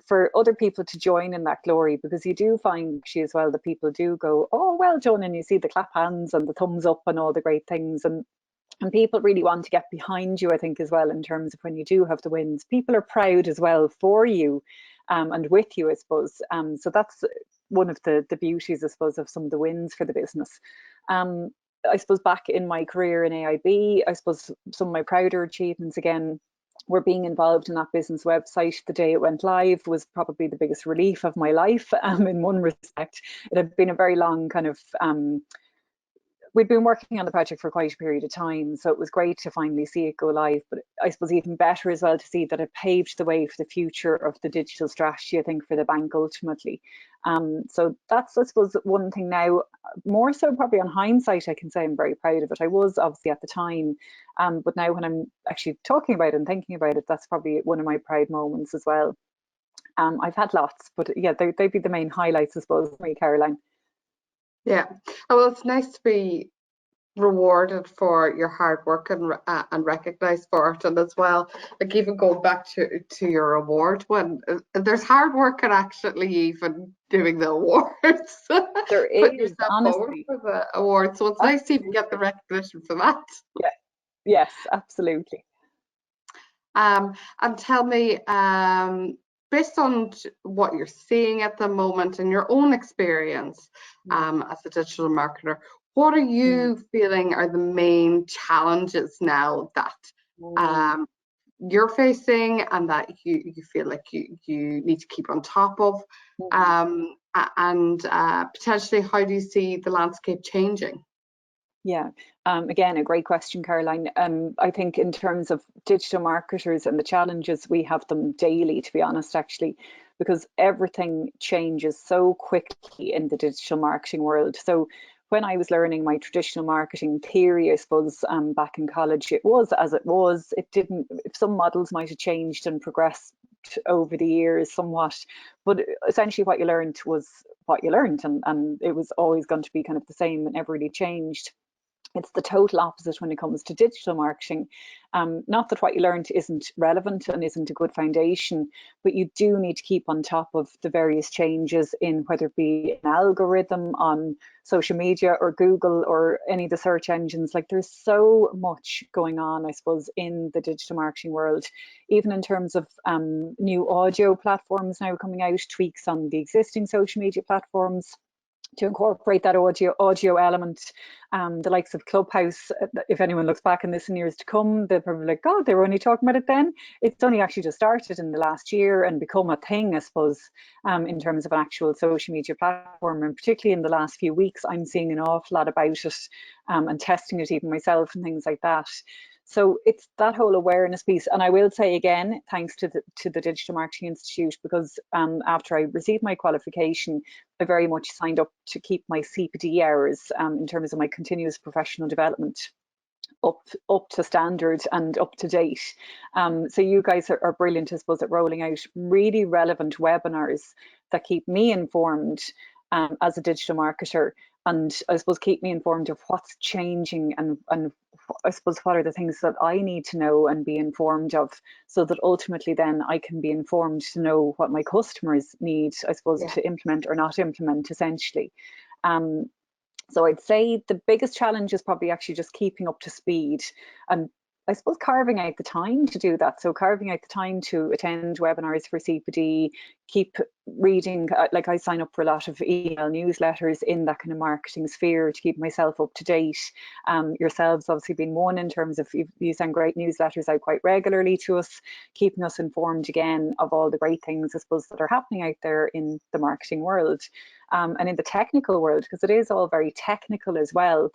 for other people to join in that glory, because you do find actually as well that people do go, oh well done, and you see the clap hands and the thumbs up and all the great things, and people really want to get behind you, I think, as well, in terms of when you do have the wins. People are proud as well for you, and with you, I suppose. So that's one of the beauties, I suppose, of some of the wins for the business. I suppose back in my career in AIB, I suppose some of my prouder achievements, again, were being involved in that business website. The day it went live was probably the biggest relief of my life, in one respect. It had been a very long kind of we'd been working on the project for quite a period of time, so it was great to finally see it go live. But I suppose even better as well to see that it paved the way for the future of the digital strategy, I think, for the bank ultimately. So that's, I suppose, one thing now, more so probably on hindsight, I can say I'm very proud of it. I was obviously at the time, but now when I'm actually talking about it and thinking about it, that's probably one of my proud moments as well. I've had lots, but yeah, they'd be the main highlights, I suppose, for me, Caroline. Yeah. Oh, well, it's nice to be rewarded for your hard work and recognized for it, and as well, like even going back to your award, when there's hard work and actually even doing the awards. There Putting is, yourself forward honestly. for the award, so it's nice to even get the recognition for that. Yeah. Yes, absolutely. And tell me, based on what you're seeing at the moment and your own experience as a digital marketer, what are you feeling are the main challenges now that you're facing and that you feel like you need to keep on top of? And potentially, how do you see the landscape changing? Yeah, again, a great question, Caroline. I think in terms of digital marketers and the challenges, we have them daily, to be honest, actually, because everything changes so quickly in the digital marketing world. So when I was learning my traditional marketing theory, I suppose, back in college, it was as it was. It didn't, some models might have changed and progressed over the years somewhat, but essentially what you learned was what you learned, and it was always going to be kind of the same and never really changed. It's the total opposite when it comes to digital marketing. Not that what you learned isn't relevant and isn't a good foundation, but you do need to keep on top of the various changes in whether it be an algorithm on social media or Google or any of the search engines. Like there's so much going on, I suppose, in the digital marketing world, even in terms of new audio platforms now coming out, tweaks on the existing social media platforms. to incorporate that audio element. The likes of Clubhouse, if anyone looks back in this in years to come, they'll probably be like, God, they were only talking about it then. It's only actually just started in the last year and become a thing, I suppose, in terms of an actual social media platform. And particularly in the last few weeks, I'm seeing an awful lot about it, and testing it even myself and things like that. So it's that whole awareness piece. And I will say again, thanks to the Digital Marketing Institute, because after I received my qualification, I very much signed up to keep my CPD hours, in terms of my continuous professional development, up to standard and up to date. So you guys are brilliant, I suppose, at rolling out really relevant webinars that keep me informed as a digital marketer, and I suppose keep me informed of what's changing, and I suppose what are the things that I need to know and be informed of, so that ultimately then I can be informed to know what my customers need, I suppose, to implement or not implement, essentially. So I'd say the biggest challenge is probably actually just keeping up to speed, and I suppose carving out the time to do that. So carving out the time to attend webinars for CPD, keep reading, like I sign up for a lot of email newsletters in that kind of marketing sphere to keep myself up to date. Yourselves obviously been one, in terms of you send great newsletters out quite regularly to us, keeping us informed again of all the great things, I suppose, that are happening out there in the marketing world, and in the technical world, because it is all very technical as well,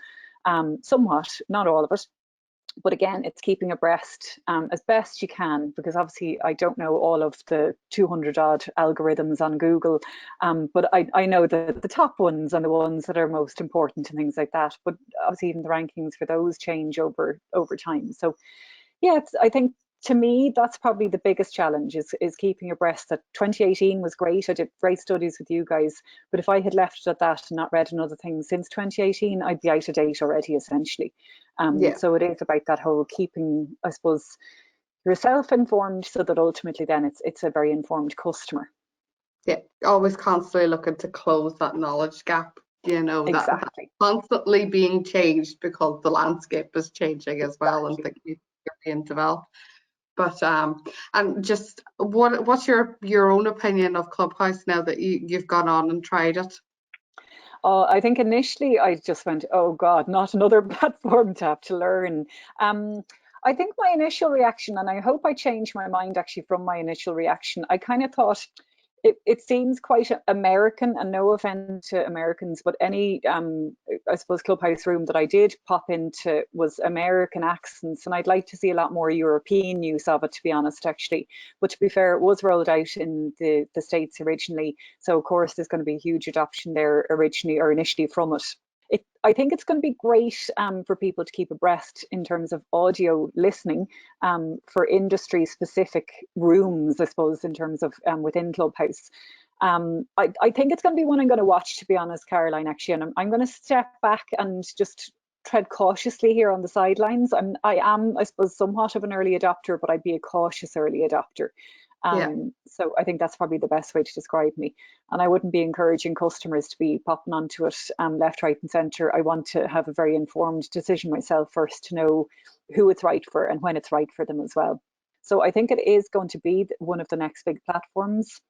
somewhat, not all of it. But again, it's keeping abreast as best you can, because obviously I don't know all of the 200 odd algorithms on Google, but I know the top ones and the ones that are most important and things like that. But obviously even the rankings for those change over time. So yeah, I think to me that's probably the biggest challenge, is keeping abreast. That 2018 was great. I did great studies with you guys, but if I had left it at that and not read another thing since 2018, I'd be out of date already, essentially. So it is about that whole keeping, I suppose, yourself informed, so that ultimately then it's a very informed customer. Yeah, always constantly looking to close that knowledge gap, Exactly. that's constantly being changed, because the landscape is changing as well, and things are being developed. But and just what's your own opinion of Clubhouse now that you've gone on and tried it? I think initially I just went, oh God, not another platform to have to learn. I think my initial reaction, and I hope I changed my mind actually from my initial reaction, I kind of thought it seems quite American, and no offense to Americans, but any, I suppose, Clubhouse room that I did pop into was American accents, and I'd like to see a lot more European use of it, to be honest, actually. But to be fair, it was rolled out in the States originally, so of course there's going to be a huge adoption there originally or initially from it. I think it's going to be great for people to keep abreast in terms of audio listening, for industry specific rooms, I suppose, in terms of within Clubhouse. I think it's going to be one I'm going to watch, to be honest, Caroline, actually, and I'm going to step back and just tread cautiously here on the sidelines. I am, I suppose, somewhat of an early adopter, but I'd be a cautious early adopter. So I think that's probably the best way to describe me. And I wouldn't be encouraging customers to be popping onto it left, right and centre. I want to have a very informed decision myself first, to know who it's right for and when it's right for them as well. So I think it is going to be one of the next big platforms.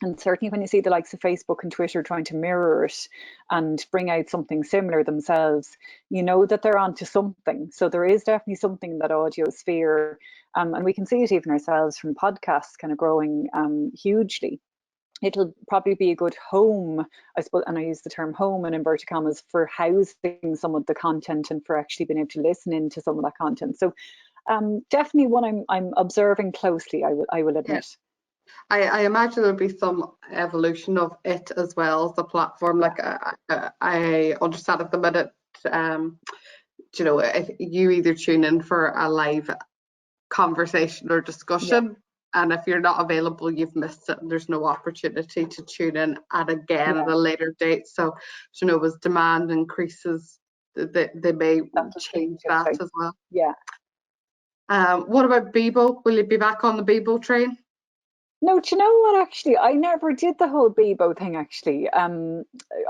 And certainly when you see the likes of Facebook and Twitter trying to mirror it and bring out something similar themselves, you know that they're onto something. So there is definitely something in that audio sphere. And we can see it even ourselves from podcasts kind of growing hugely. It'll probably be a good home, I suppose, and I use the term home in inverted commas, for housing some of the content and for actually being able to listen into some of that content. So definitely one I'm observing closely, I will admit. Yeah. I imagine there'll be some evolution of it as well as the platform. Like I understand at the minute, if you either tune in for a live conversation or discussion, and if you're not available, you've missed it, and there's no opportunity to tune in at a later date. So, as demand increases, they may change that as well. Yeah. What about Bebo? Will you be back on the Bebo train? No, do you know what? Actually, I never did the whole Bebo thing. Actually,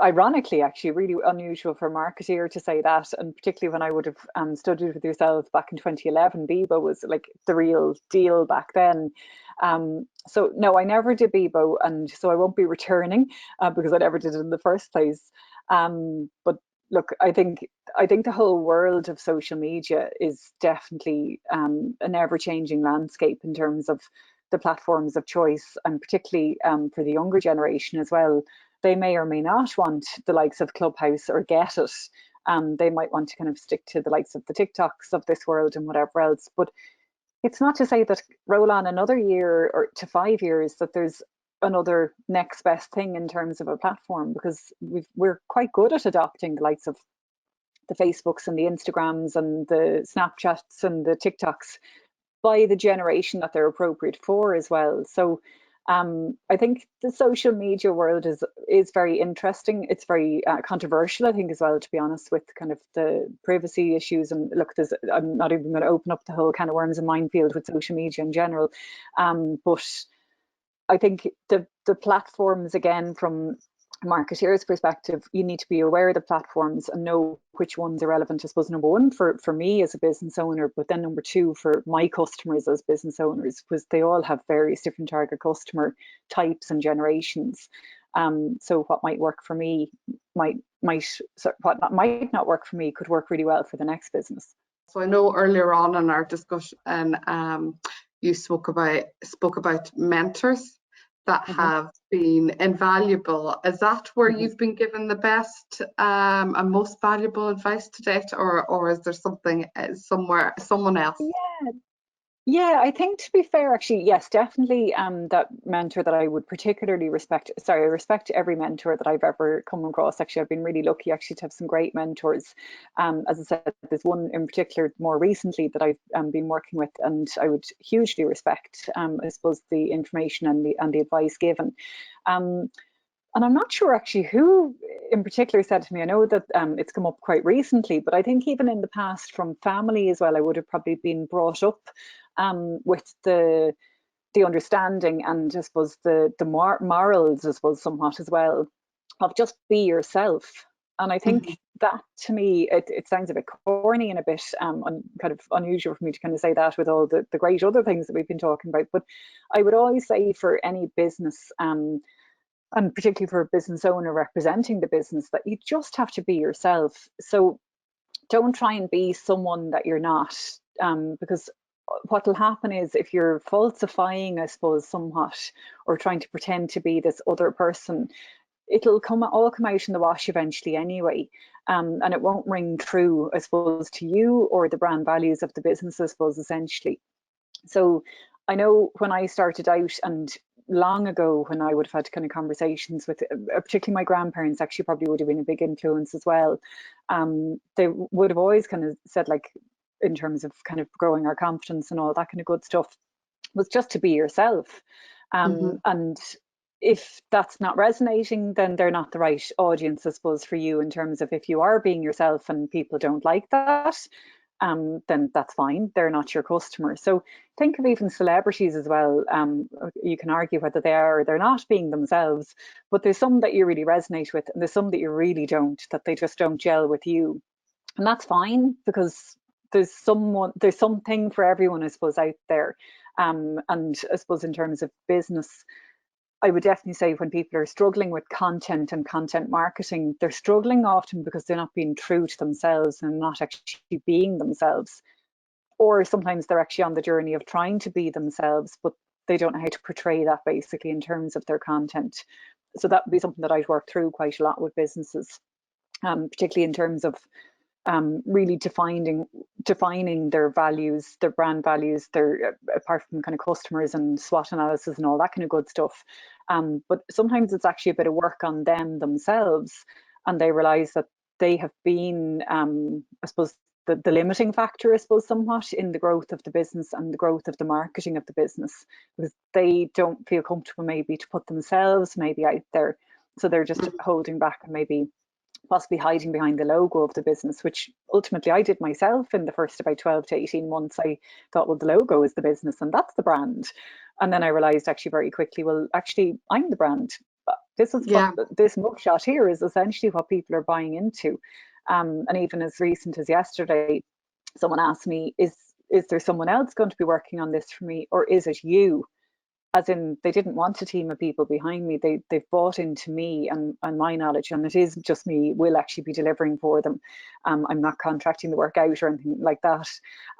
ironically, actually, really unusual for a marketeer to say that, and particularly when I would have studied with yourself back in 2011, Bebo was like the real deal back then. So no, I never did Bebo, and so I won't be returning because I never did it in the first place. But look, I think the whole world of social media is definitely an ever-changing landscape in terms of the platforms of choice, and particularly for the younger generation as well. They may or may not want the likes of Clubhouse or Get It. They might want to kind of stick to the likes of the TikToks of this world and whatever else. But it's not to say that roll on another year or to 5 years that there's another next best thing in terms of a platform, because we're quite good at adopting the likes of the Facebooks and the Instagrams and the Snapchats and the TikToks by the generation that they're appropriate for as well. So I think the social media world is very interesting. It's very controversial, I think, as well, to be honest, with kind of the privacy issues. And look, I'm not even going to open up the whole kind of worms and minefield with social media in general. But I think the platforms, again, from a marketeer's perspective, you need to be aware of the platforms and know which ones are relevant. I suppose number one for me as a business owner, but then number two for my customers as business owners, because they all have various different target customer types and generations. So what might work for me what might not work for me could work really well for the next business. So I know earlier on in our discussion, you spoke about mentors that have been invaluable. Is that where you've been given the best and most valuable advice to date, or is there something someone else? Yeah, I think, to be fair, actually, yes, definitely that mentor that I would particularly respect. Sorry, I respect every mentor that I've ever come across. Actually, I've been really lucky actually to have some great mentors. As I said, there's one in particular more recently that I've been working with, and I would hugely respect, I suppose, the information and the advice given. And I'm not sure actually who in particular said to me. I know that it's come up quite recently, but I think even in the past from family as well, I would have probably been brought up with the understanding and I suppose the morals, I suppose, somewhat as well, of just be yourself. And I think that, to me, it sounds a bit corny and a bit kind of unusual for me to kind of say that with all the great other things that we've been talking about. But I would always say for any business, and particularly for a business owner representing the business, that you just have to be yourself. So don't try and be someone that you're not, because what will happen is, if you're falsifying, I suppose, somewhat, or trying to pretend to be this other person, it'll all come out in the wash eventually anyway, and it won't ring true, I suppose, to you or the brand values of the business, I suppose, essentially. So I know when I started out, and long ago, when I would have had kind of conversations with particularly my grandparents, actually probably would have been a big influence as well. They would have always kind of said, like, in terms of kind of growing our confidence and all that kind of good stuff, was just to be yourself. And if that's not resonating, then they're not the right audience, I suppose, for you, in terms of, if you are being yourself and people don't like that, then that's fine. They're not your customer. So think of even celebrities as well. You can argue whether they are or they're not being themselves, but there's some that you really resonate with, and there's some that you really don't, that they just don't gel with you. And that's fine, because there's something for everyone, I suppose, out there. And I suppose in terms of business, I would definitely say when people are struggling with content and content marketing, they're struggling often because they're not being true to themselves and not actually being themselves. Or sometimes they're actually on the journey of trying to be themselves, but they don't know how to portray that, basically, in terms of their content. So that would be something that I'd work through quite a lot with businesses, particularly in terms of really defining their values, their brand values, their, apart from kind of customers and SWOT analysis and all that kind of good stuff. But sometimes it's actually a bit of work on them themselves, and they realize that they have been, I suppose, the limiting factor, I suppose, somewhat in the growth of the business and the growth of the marketing of the business, because they don't feel comfortable maybe to put themselves maybe out there. So they're just holding back and maybe possibly hiding behind the logo of the business, which ultimately I did myself in the first about 12 to 18 months. I thought, well, the logo is the business and that's the brand. And then I realized actually very quickly, well, actually, I'm the brand. This is what Yeah. this mugshot here is essentially what people are buying into. And even as recent as yesterday, someone asked me, is there someone else going to be working on this for me, or is it you? As in, they didn't want a team of people behind me. They've bought into me and my knowledge, and it is just me will actually be delivering for them. I'm not contracting the work out or anything like that.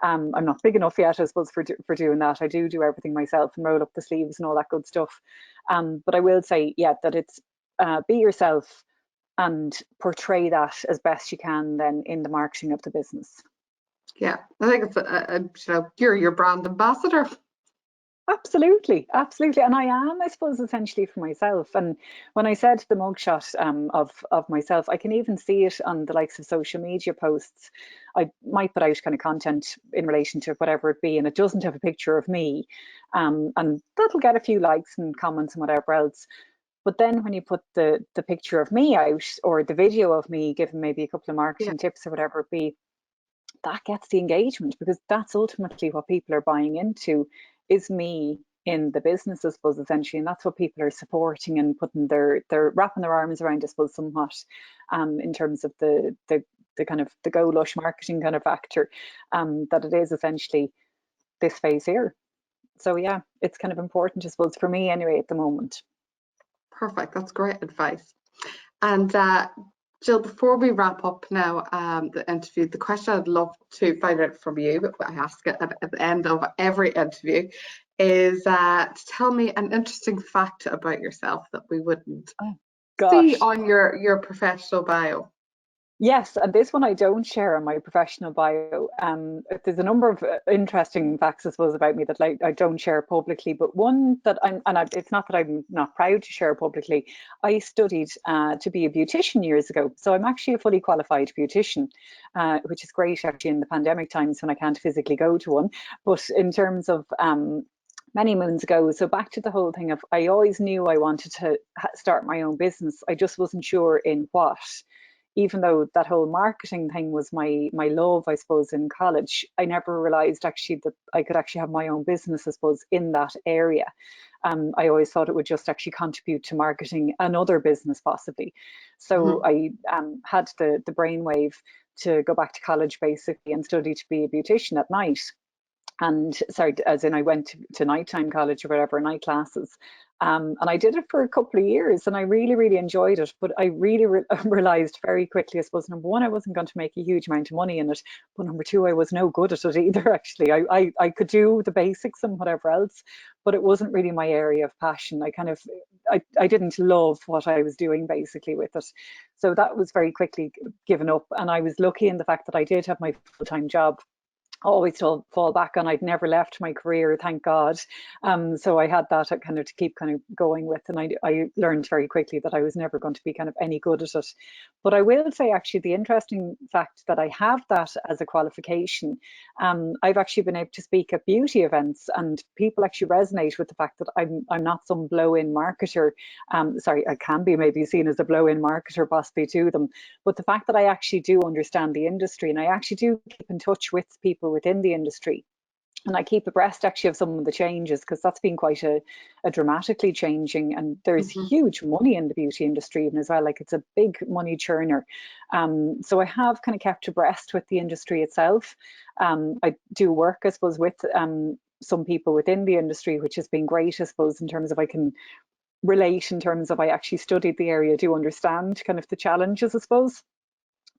I'm not big enough yet, I suppose, for doing that. I do everything myself and roll up the sleeves and all that good stuff. But I will say, yeah, that it's be yourself and portray that as best you can then in the marketing of the business. Yeah, I think it's you're your brand ambassador. Absolutely, absolutely, and I am, I suppose, essentially for myself. And when I said the mugshot of myself, I can even see it on the likes of social media posts. I might put out kind of content in relation to whatever it be, and it doesn't have a picture of me, and that'll get a few likes and comments and whatever else. But then when you put the picture of me out, or the video of me giving maybe a couple of Yeah. marketing tips or whatever it be, that gets the engagement, because that's ultimately what people are buying into, is me in the business, I suppose, essentially. And that's what people are supporting and putting they're wrapping their arms around, I suppose, somewhat, in terms of the kind of the go Lush marketing kind of factor, that it is essentially this phase here. So yeah, it's kind of important, I suppose, for me anyway at the moment. Perfect. That's great advice. And Jill, before we wrap up now the interview, the question I'd love to find out from you, but I ask it at the end of every interview, is to tell me an interesting fact about yourself that we wouldn't see Gosh. on your professional bio. Yes, and this one I don't share on my professional bio. There's a number of interesting facts, I suppose, about me that I don't share publicly. But one that it's not that I'm not proud to share publicly. I studied to be a beautician years ago, so I'm actually a fully qualified beautician, which is great actually in the pandemic times when I can't physically go to one. But in terms of many moons ago, so back to the whole thing of, I always knew I wanted to start my own business. I just wasn't sure in what. Even though that whole marketing thing was my love, I suppose, in college, I never realized actually that I could actually have my own business, I suppose, in that area. I always thought it would just actually contribute to marketing another business possibly. So I had the brainwave to go back to college basically and study to be a beautician at night. And sorry, as in I went to nighttime college or whatever, night classes. And I did it for a couple of years and I really, really enjoyed it. But I really realized very quickly, I suppose, number one, I wasn't going to make a huge amount of money in it. But number two, I was no good at it either, actually. I could do the basics and whatever else, but it wasn't really my area of passion. I didn't love what I was doing basically with it. So that was very quickly given up. And I was lucky in the fact that I did have my full-time job always to fall back on. I'd never left my career, thank God. So I had that kind of to keep kind of going with, and I learned very quickly that I was never going to be kind of any good at it. But I will say actually the interesting fact that I have that as a qualification, I've actually been able to speak at beauty events and people actually resonate with the fact that I'm not some blow-in marketer. Sorry, I can be maybe seen as a blow-in marketer possibly to them, but the fact that I actually do understand the industry and I actually do keep in touch with people within the industry, and I keep abreast actually of some of the changes, because that's been quite a dramatically changing, and there's huge money in the beauty industry even as well, like it's a big money churner. So I have kind of kept abreast with the industry itself. I do work, I suppose, with some people within the industry, which has been great, I suppose, in terms of I can relate, in terms of I actually studied the area, do understand kind of the challenges, I suppose.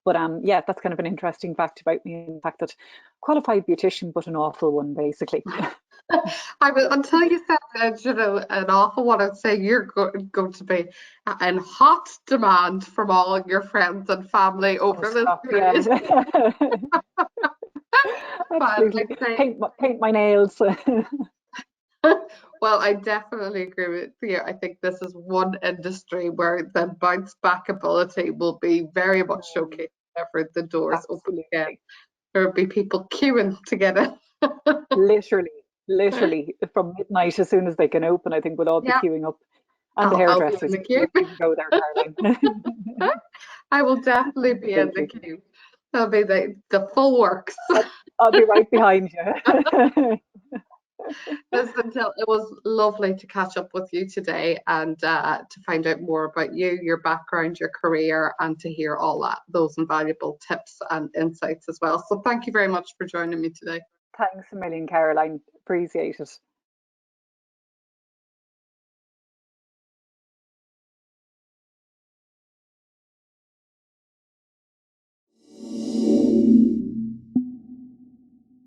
But yeah, that's kind of an interesting fact about me, in fact that qualified beautician, but an awful one, basically. Until you said an awful one, I'd say you're going to be in hot demand from all your friends and family over this period. Absolutely. Paint my nails. Well, I definitely agree with you. I think this is one industry where the bounce back ability will be very much showcased whenever the doors open again. There will be people queuing to get in. Literally from midnight, as soon as they can open, I think we'll all be queuing up. And the I'll be in hairdressers, the queue. you can go there, Caroline. I will definitely be in the queue. That'll be the full works. I'll be right behind you. Listen, Jill, it was lovely to catch up with you today and to find out more about you, your background, your career, and to hear all those invaluable tips and insights as well. So thank you very much for joining me today. Thanks a million, Caroline. Appreciate it.